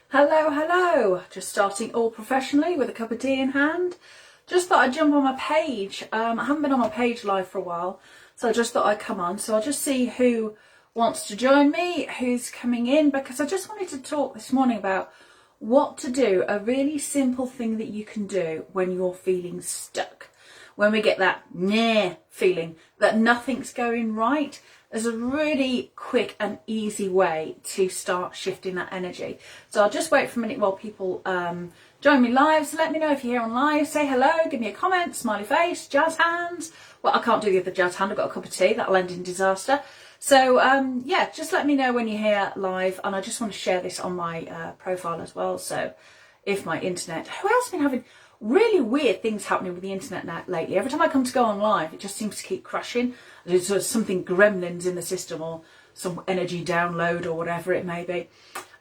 Hello, hello. Just starting all professionally with a cup of tea in hand. Just thought I'd jump on my page. I haven't been on my page live for a while, so I just thought I'd come on. So I'll just see who wants to join me, who's coming in, because I just wanted to talk this morning about what to do, a really simple thing that you can do when you're feeling stuck. When we get that meh feeling that nothing's going right, there's a really quick and easy way to start shifting that energy. So I'll just wait for a minute while people join me live. So let me know if you're here on live. Say hello, give me a comment, smiley face, jazz hands. Well, I can't do the other jazz hand. I've got a cup of tea. That'll end in disaster. So yeah, just let me know when you're here live. And I just want to share this on my profile as well. So if my internet, who else has been having really weird things happening with the internet now lately? Every time I come to go on live, it just seems to keep crashing. There's sort of something gremlins in the system or some energy download or whatever it may be.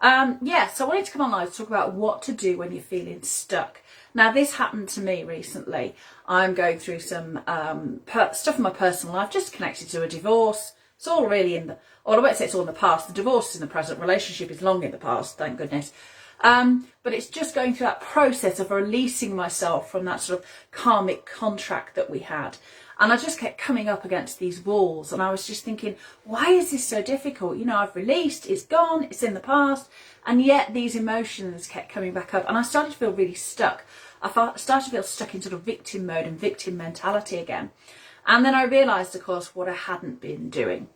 Yeah, so I wanted to come on live to talk about what to do when you're feeling stuck. Now, this happened to me recently. I'm going through some stuff in my personal life, just connected to a divorce. It's all really in the, or I won't say it's all in the past. The divorce is in the present. Relationship is long in the past, thank goodness. But it's just going through that process of releasing myself from that sort of karmic contract that we had. And I just kept coming up against these walls, and I was just thinking, why is this so difficult? You know, I've released, it's gone, it's in the past, and yet these emotions kept coming back up, and I started to feel really stuck. Started to feel stuck in sort of victim mode and victim mentality again. And then I realised, of course, what I hadn't been doing.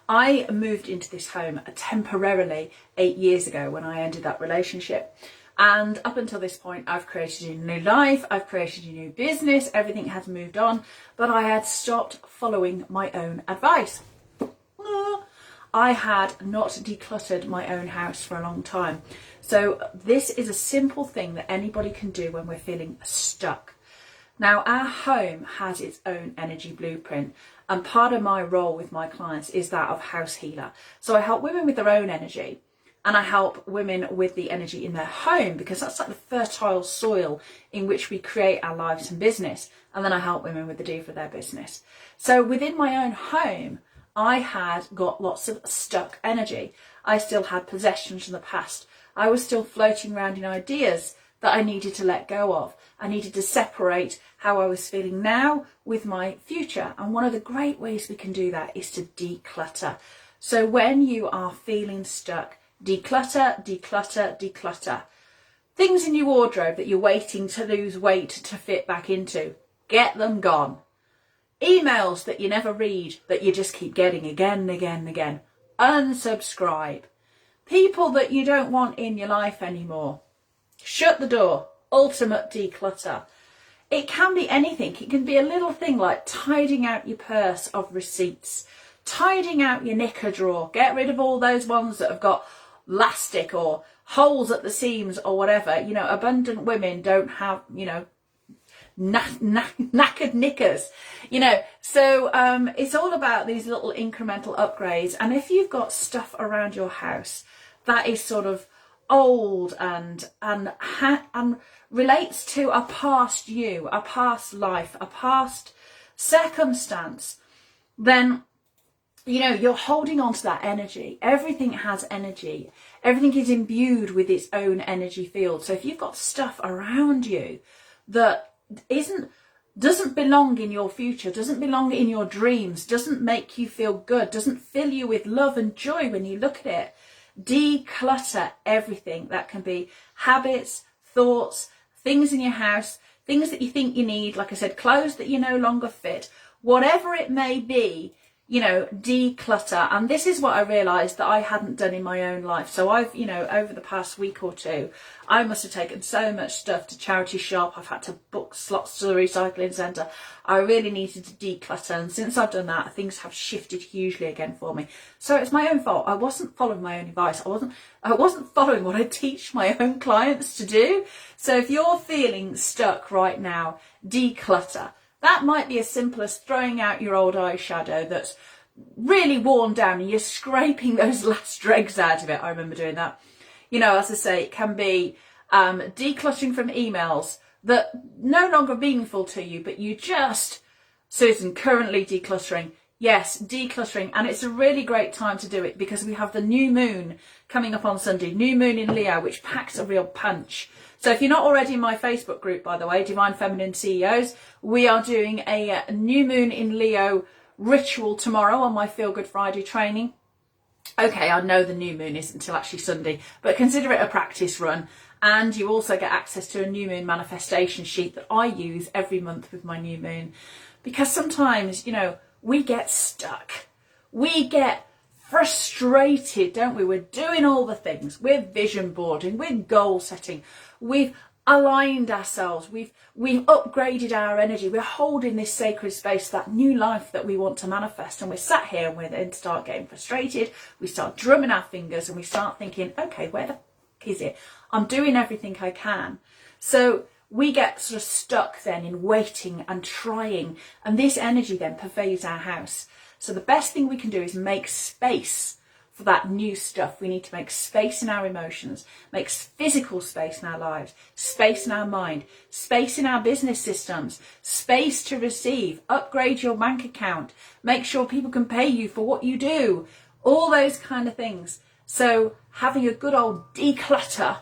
I moved into this home temporarily 8 years ago when I ended that relationship. And up until this point, I've created a new life, I've created a new business, everything has moved on, but I had stopped following my own advice. I had not decluttered my own house for a long time. So this is a simple thing that anybody can do when we're feeling stuck. Now, our home has its own energy blueprint, and part of my role with my clients is that of house healer. So I help women with their own energy, and I help women with the energy in their home, because that's like the fertile soil in which we create our lives and business. And then I help women with the do for their business. So within my own home, I had got lots of stuck energy. I still had possessions from the past. I was still floating around in ideas that I needed to let go of. I needed to separate how I was feeling now with my future. And one of the great ways we can do that is to declutter. So when you are feeling stuck, declutter, declutter, declutter. Things in your wardrobe that you're waiting to lose weight to fit back into, get them gone. Emails that you never read, that you just keep getting again and again and again, unsubscribe. People that you don't want in your life anymore, shut the door. Ultimate declutter. It can be anything. It can be a little thing like tidying out your purse of receipts, tidying out your knicker drawer, get rid of all those ones that have got elastic or holes at the seams or whatever. You know, abundant women don't have, you know, knackered knickers, you know. So it's all about these little incremental upgrades. And if you've got stuff around your house that is sort of old and relates to a past you, a past life, a past circumstance, then you know, you're holding on to that energy. Everything has energy. Everything is imbued with its own energy field. So if you've got stuff around you that doesn't belong in your future, doesn't belong in your dreams, doesn't make you feel good, doesn't fill you with love and joy when you look at it, declutter everything. That can be habits, thoughts, things in your house, things that you think you need, like I said, clothes that you no longer fit, whatever it may be. You know, declutter. And this is what I realised that I hadn't done in my own life. So I've, you know, over the past week or two, I must have taken so much stuff to charity shop. I've had to book slots to the recycling centre. I really needed to declutter. And since I've done that, things have shifted hugely again for me. So it's my own fault. I wasn't following my own advice. I wasn't following what I teach my own clients to do. So if you're feeling stuck right now, declutter. That might be as simple as throwing out your old eyeshadow that's really worn down and you're scraping those last dregs out of it. I remember doing that. You know, as I say, it can be decluttering from emails that no longer meaningful to you, but you just, Susan, currently decluttering. Yes, decluttering. And it's a really great time to do it because we have the new moon coming up on Sunday, new moon in Leo, which packs a real punch. So if you're not already in my Facebook group, by the way, Divine Feminine CEOs, we are doing a new moon in Leo ritual tomorrow on my Feel Good Friday training. Okay, I know the new moon isn't until actually Sunday, but consider it a practice run. And you also get access to a new moon manifestation sheet that I use every month with my new moon. Because sometimes, you know, we get stuck. We get frustrated, don't we? We're doing all the things. We're vision boarding, we're goal setting. We've aligned ourselves. We've upgraded our energy. We're holding this sacred space, that new life that we want to manifest. And we're sat here and we then start getting frustrated. We start drumming our fingers and we start thinking, okay, where the fuck is it? I'm doing everything I can. So we get sort of stuck then in waiting and trying, and this energy then pervades our house. So the best thing we can do is make space for that new stuff. We need to make space in our emotions, make physical space in our lives, space in our mind, space in our business systems, space to receive, upgrade your bank account, make sure people can pay you for what you do, all those kind of things. So having a good old declutter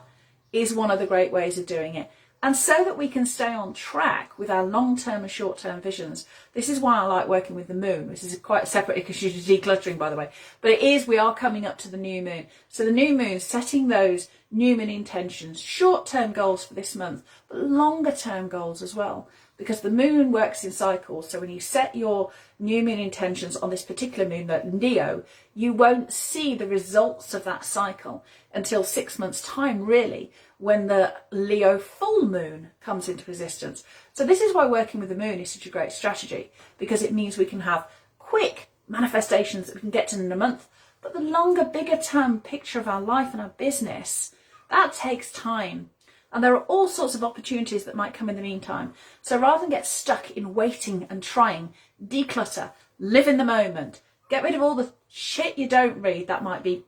is one of the great ways of doing it. And so that we can stay on track with our long-term and short-term visions. This is why I like working with the moon. This is quite separate because she's decluttering, by the way. But we are coming up to the new moon. So the new moon, setting those new moon intentions, short-term goals for this month, but longer-term goals as well. Because the moon works in cycles. So when you set your new moon intentions on this particular moon, like Leo, you won't see the results of that cycle until 6 months' time, really, when the Leo full moon comes into existence. So this is why working with the moon is such a great strategy, because it means we can have quick manifestations that we can get to in a month, but the longer, bigger term picture of our life and our business, that takes time. And there are all sorts of opportunities that might come in the meantime. So rather than get stuck in waiting and trying, declutter, live in the moment, get rid of all the shit you don't read. That might be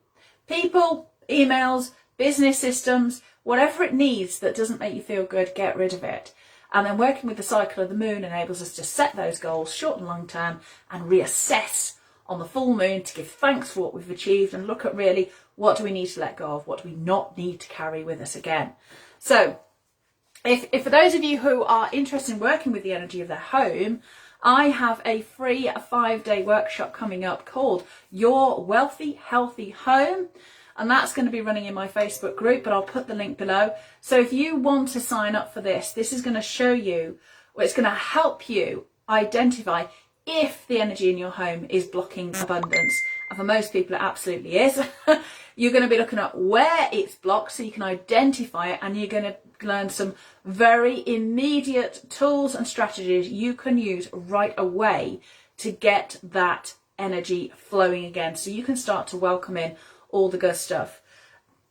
people, emails, business systems, whatever it needs that doesn't make you feel good, get rid of it. And then working with the cycle of the moon enables us to set those goals, short and long term, and reassess on the full moon to give thanks for what we've achieved and look at really what do we need to let go of, what do we not need to carry with us again. So if for those of you who are interested in working with the energy of their home, I have a free 5-day workshop coming up called Your Wealthy, Healthy Home. And that's going to be running in my Facebook group, but I'll put the link below. So if you want to sign up for this, this is going to show you, or it's going to help you identify if the energy in your home is blocking abundance. And for most people, it absolutely is. You're going to be looking at where it's blocked so you can identify it, and you're going to learn some very immediate tools and strategies you can use right away to get that energy flowing again. So you can start to welcome in all the good stuff.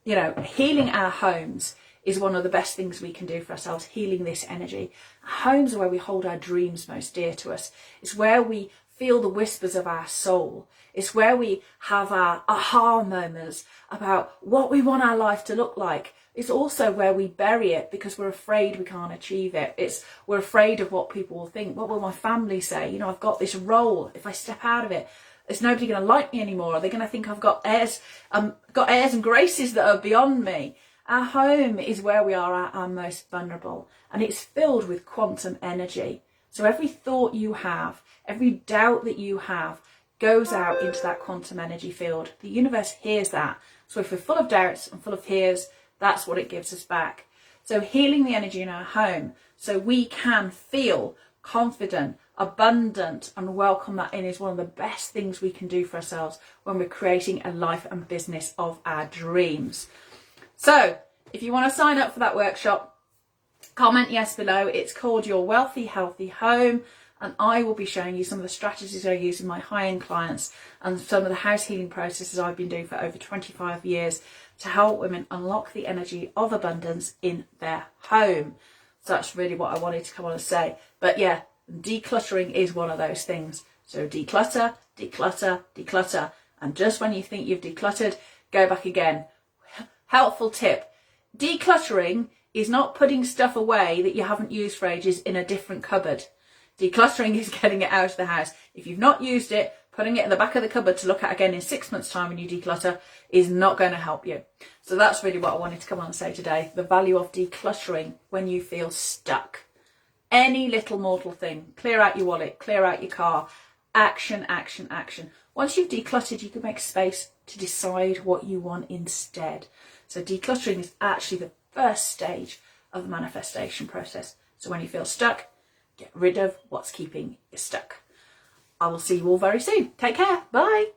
You know, healing our homes is one of the best things we can do for ourselves, healing this energy. Homes are where we hold our dreams most dear to us. It's where we feel the whispers of our soul. It's where we have our aha moments about what we want our life to look like. It's also where we bury it because we're afraid we can't achieve it. We're afraid of what people will think. What will my family say? You know, I've got this role. If I step out of it, is nobody going to like me anymore? Are they going to think I've got airs and graces that are beyond me? Our home is where we are at our most vulnerable, and it's filled with quantum energy. So every thought you have, every doubt that you have, goes out into that quantum energy field. The universe hears that. So if we're full of doubts and full of fears, that's what it gives us back. So healing the energy in our home so we can feel confident, abundant, and welcome that in is one of the best things we can do for ourselves when we're creating a life and business of our dreams. So if you want to sign up for that workshop, comment yes below. It's called Your Wealthy, Healthy Home. And I will be showing you some of the strategies I use in my high-end clients and some of the house healing processes I've been doing for over 25 years to help women unlock the energy of abundance in their home. So that's really what I wanted to come on and say. But yeah, decluttering is one of those things. So declutter, declutter, declutter. And just when you think you've decluttered, go back again. Helpful tip. Decluttering is not putting stuff away that you haven't used for ages in a different cupboard. Decluttering is getting it out of the house. If you've not used it, Putting it in the back of the cupboard to look at again in 6 months' time when you declutter is not going to help you. So that's really what I wanted to come on and say today. The value of decluttering when you feel stuck. Any little mortal thing. Clear out your wallet, clear out your car. Action, action, action. Once you've decluttered, you can make space to decide what you want instead. So decluttering is actually the first stage of the manifestation process. So when you feel stuck, get rid of what's keeping you stuck. I will see you all very soon. Take care. Bye.